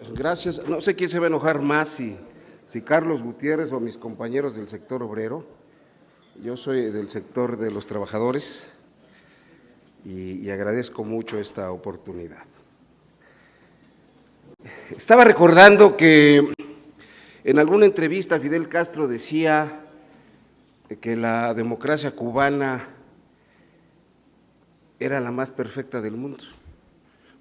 Gracias. No sé quién se va a enojar más, si Carlos Gutiérrez o mis compañeros del sector obrero. Yo soy del sector de los trabajadores y agradezco mucho esta oportunidad. Estaba recordando que en alguna entrevista Fidel Castro decía que la democracia cubana era la más perfecta del mundo,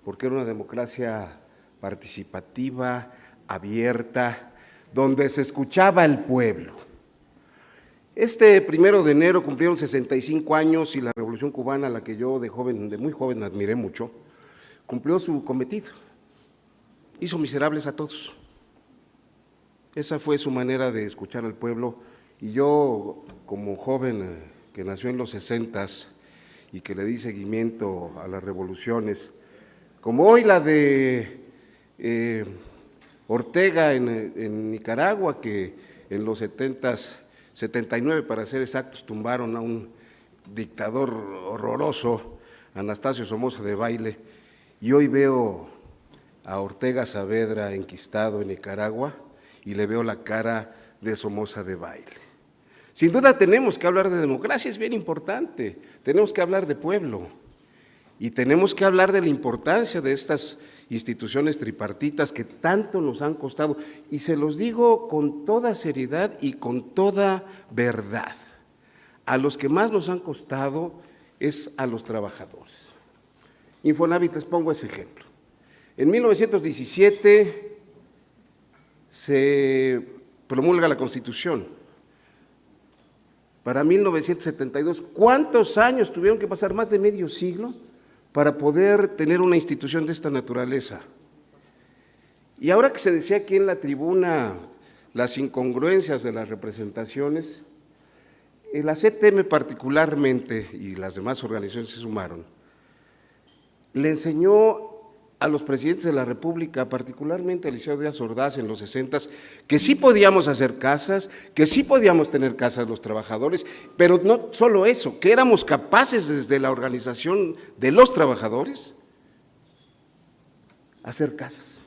porque era una democracia participativa, abierta, donde se escuchaba al pueblo. Este 1 de enero cumplieron 65 años y la Revolución Cubana, a la que yo de muy joven admiré mucho, cumplió su cometido, hizo miserables a todos. Esa fue su manera de escuchar al pueblo, y yo, como joven que nació en los 60s y que le di seguimiento a las revoluciones, como hoy la de Ortega en Nicaragua, que en los 70s, 79 para ser exactos, tumbaron a un dictador horroroso, Anastasio Somoza Debayle, y hoy veo a Ortega Saavedra enquistado en Nicaragua y le veo la cara de Somoza Debayle. Sin duda tenemos que hablar de democracia, es bien importante, tenemos que hablar de pueblo y tenemos que hablar de la importancia de estas instituciones tripartitas que tanto nos han costado, y se los digo con toda seriedad y con toda verdad, a los que más nos han costado es a los trabajadores. Infonavit, les pongo ese ejemplo. En 1917 se promulga la Constitución. Para 1972, ¿cuántos años tuvieron que pasar? Más de medio siglo para poder tener una institución de esta naturaleza. Y ahora que se decía aquí en la tribuna las incongruencias de las representaciones, la CTM particularmente, y las demás organizaciones se sumaron, le enseñó a los presidentes de la República, particularmente a Eliseo Díaz Ordaz en los 60s, que sí podíamos hacer casas, que sí podíamos tener casas los trabajadores, pero no solo eso, que éramos capaces desde la organización de los trabajadores hacer casas.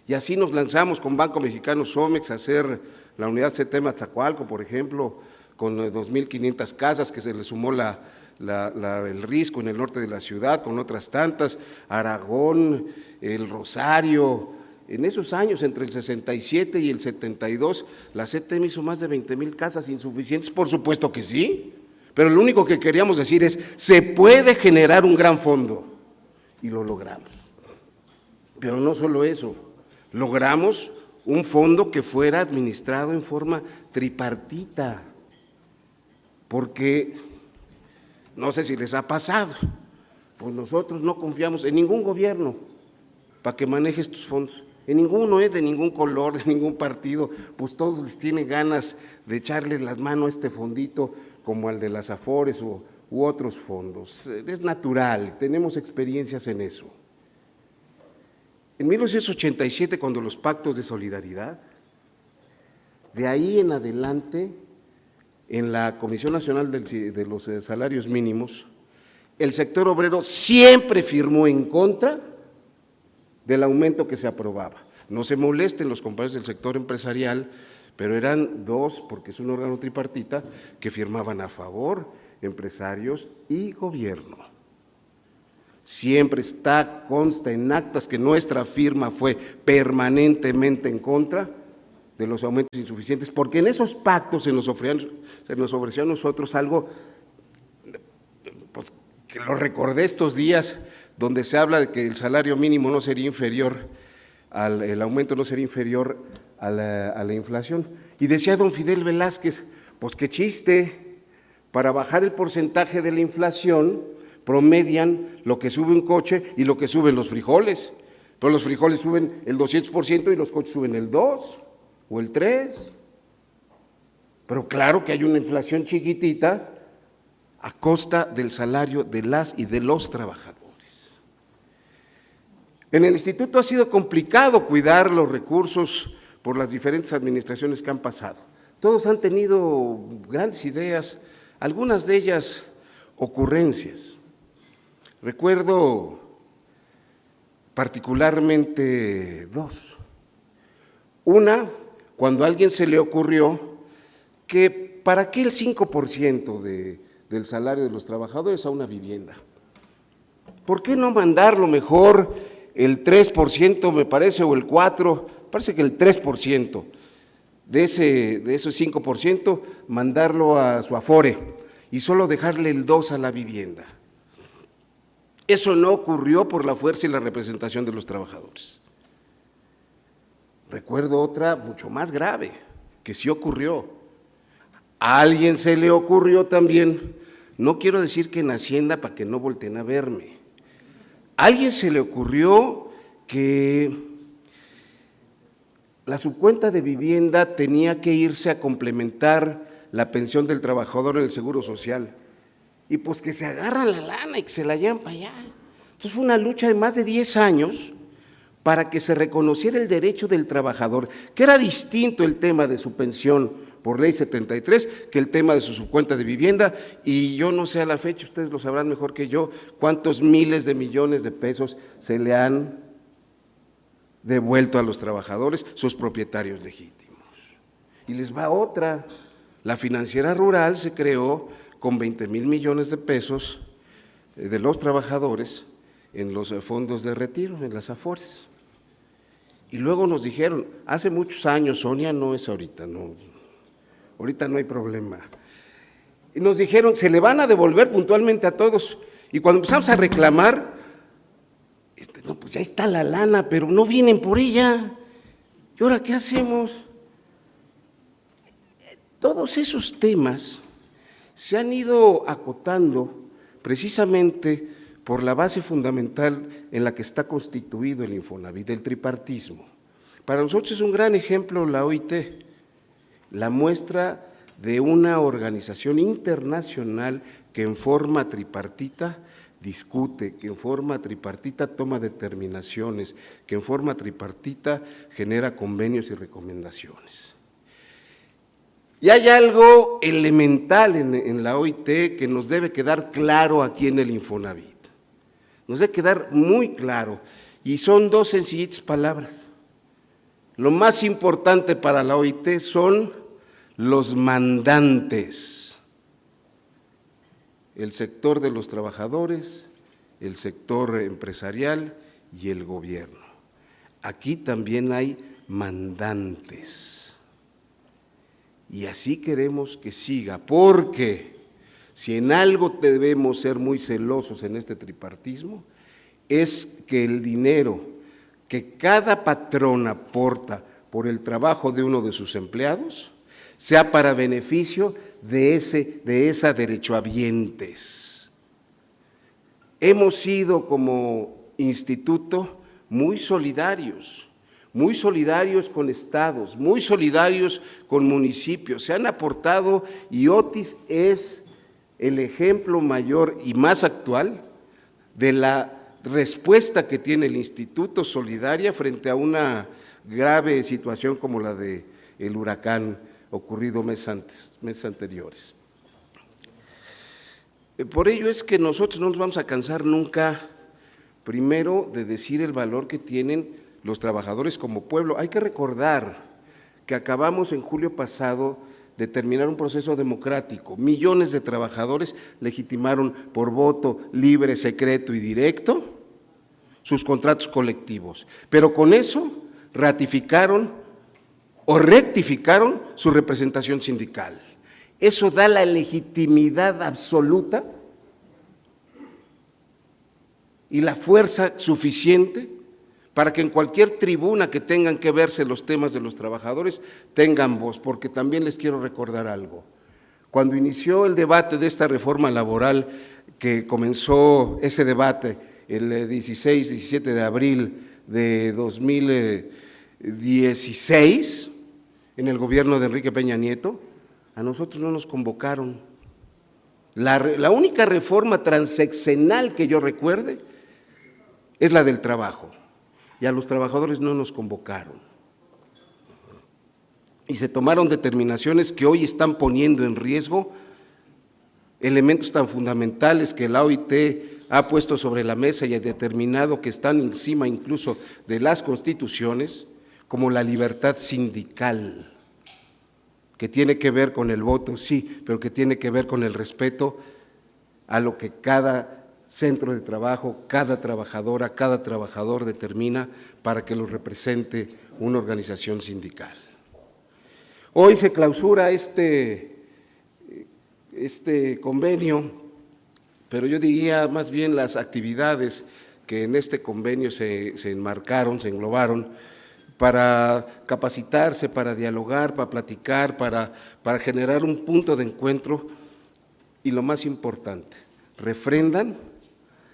Y así nos lanzamos con Banco Mexicano Somex a hacer la unidad CTM Atzacoalco, por ejemplo, con 2.500 casas, que se le sumó el Risco en el norte de la ciudad, con otras tantas, Aragón, el Rosario. En esos años, entre el 67 y el 72, la CTM hizo más de 20,000 casas insuficientes, por supuesto que sí, pero lo único que queríamos decir es, se puede generar un gran fondo, y lo logramos. Pero no solo eso, logramos un fondo que fuera administrado en forma tripartita, porque no sé si les ha pasado, pues nosotros no confiamos en ningún gobierno para que maneje estos fondos, en ninguno, de ningún color, de ningún partido, pues todos les tienen ganas de echarle las manos a este fondito como al de las Afores u otros fondos. Es natural, tenemos experiencias en eso. En 1987, cuando los pactos de solidaridad, de ahí en adelante, en la Comisión Nacional de los Salarios Mínimos, el sector obrero siempre firmó en contra del aumento que se aprobaba. No se molesten los compañeros del sector empresarial, pero eran dos, porque es un órgano tripartita, que firmaban a favor, empresarios y gobierno. Siempre consta en actas que nuestra firma fue permanentemente en contra de los aumentos insuficientes, porque en esos pactos se nos ofreció a nosotros algo, pues, que lo recordé estos días, donde se habla de que el salario mínimo no sería inferior, el aumento no sería inferior a la inflación. Y decía don Fidel Velázquez, pues qué chiste, para bajar el porcentaje de la inflación promedian lo que sube un coche y lo que suben los frijoles, pero los frijoles suben el 200% y los coches suben el 2% o el 3%, pero claro que hay una inflación chiquitita a costa del salario de las y de los trabajadores. En el instituto ha sido complicado cuidar los recursos por las diferentes administraciones que han pasado. Todos han tenido grandes ideas, algunas de ellas ocurrencias. Recuerdo particularmente dos. Una, cuando a alguien se le ocurrió que para qué el 5% del salario de los trabajadores a una vivienda. ¿Por qué no mandarlo mejor el 3%, me parece, o el 4%, parece que el 3% de ese 5%, mandarlo a su Afore y solo dejarle el 2% a la vivienda? Eso no ocurrió por la fuerza y la representación de los trabajadores. Recuerdo otra mucho más grave, que sí ocurrió. A alguien se le ocurrió también, no quiero decir que en Hacienda para que no volteen a verme, a alguien se le ocurrió que la subcuenta de vivienda tenía que irse a complementar la pensión del trabajador en el Seguro Social, y pues que se agarran la lana y que se la llevan para allá. Entonces fue una lucha de más de 10 años para que se reconociera el derecho del trabajador, que era distinto el tema de su pensión por ley 73 que el tema de su subcuenta de vivienda, y yo no sé a la fecha, ustedes lo sabrán mejor que yo, cuántos miles de millones de pesos se le han devuelto a los trabajadores, sus propietarios legítimos. Y les va otra, la Financiera Rural se creó con 20,000 millones de pesos de los trabajadores en los fondos de retiro, en las Afores. Y luego nos dijeron, hace muchos años, Sonia, no es ahorita, no, ahorita no hay problema. Y nos dijeron, se le van a devolver puntualmente a todos. Y cuando empezamos a reclamar, no, pues ya está la lana, pero no vienen por ella. ¿Y ahora qué hacemos? Todos esos temas se han ido acotando precisamente por la base fundamental en la que está constituido el Infonavit, el tripartismo. Para nosotros es un gran ejemplo la OIT, la muestra de una organización internacional que en forma tripartita discute, que en forma tripartita toma determinaciones, que en forma tripartita genera convenios y recomendaciones. Y hay algo elemental en la OIT que nos debe quedar claro aquí en el Infonavit, nos debe quedar muy claro, y son dos sencillitas palabras. Lo más importante para la OIT son los mandantes, el sector de los trabajadores, el sector empresarial y el gobierno. Aquí también hay mandantes. Y así queremos que siga, porque si en algo debemos ser muy celosos en este tripartismo, es que el dinero que cada patrón aporta por el trabajo de uno de sus empleados sea para beneficio de esa derechohabientes. Hemos sido como instituto muy solidarios con estados, muy solidarios con municipios, se han aportado, y Otis es el ejemplo mayor y más actual de la respuesta que tiene el Instituto Solidaria frente a una grave situación como la del huracán ocurrido meses anteriores. Por ello es que nosotros no nos vamos a cansar nunca, primero, de decir el valor que tienen los trabajadores como pueblo. Hay que recordar que acabamos en julio pasado de terminar un proceso democrático. Millones de trabajadores legitimaron por voto libre, secreto y directo sus contratos colectivos, pero con eso ratificaron o rectificaron su representación sindical. Eso da la legitimidad absoluta y la fuerza suficiente para que en cualquier tribuna que tengan que verse los temas de los trabajadores tengan voz, porque también les quiero recordar algo. Cuando inició el debate de esta reforma laboral, que comenzó ese debate el 16-17 de abril de 2016, en el gobierno de Enrique Peña Nieto, a nosotros no nos convocaron. La única reforma transeccional que yo recuerde es la del trabajo, y a los trabajadores no nos convocaron. Y se tomaron determinaciones que hoy están poniendo en riesgo elementos tan fundamentales que la OIT ha puesto sobre la mesa y ha determinado que están encima incluso de las constituciones, como la libertad sindical, que tiene que ver con el voto, sí, pero que tiene que ver con el respeto a lo que cada centro de trabajo, cada trabajadora, cada trabajador determina para que los represente una organización sindical. Hoy se clausura este convenio, pero yo diría más bien las actividades que en este convenio se enmarcaron, se englobaron, para capacitarse, para dialogar, para platicar, para generar un punto de encuentro y lo más importante, refrendan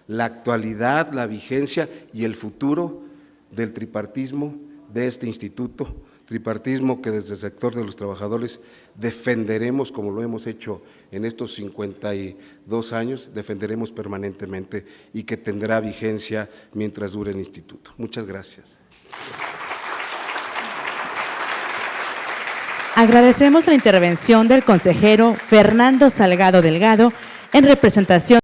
la actualidad, la vigencia y el futuro del tripartismo de este instituto, tripartismo que desde el sector de los trabajadores defenderemos, como lo hemos hecho en estos 52 años, defenderemos permanentemente y que tendrá vigencia mientras dure el instituto. Muchas gracias. Agradecemos la intervención del consejero Fernando Salgado Delgado en representación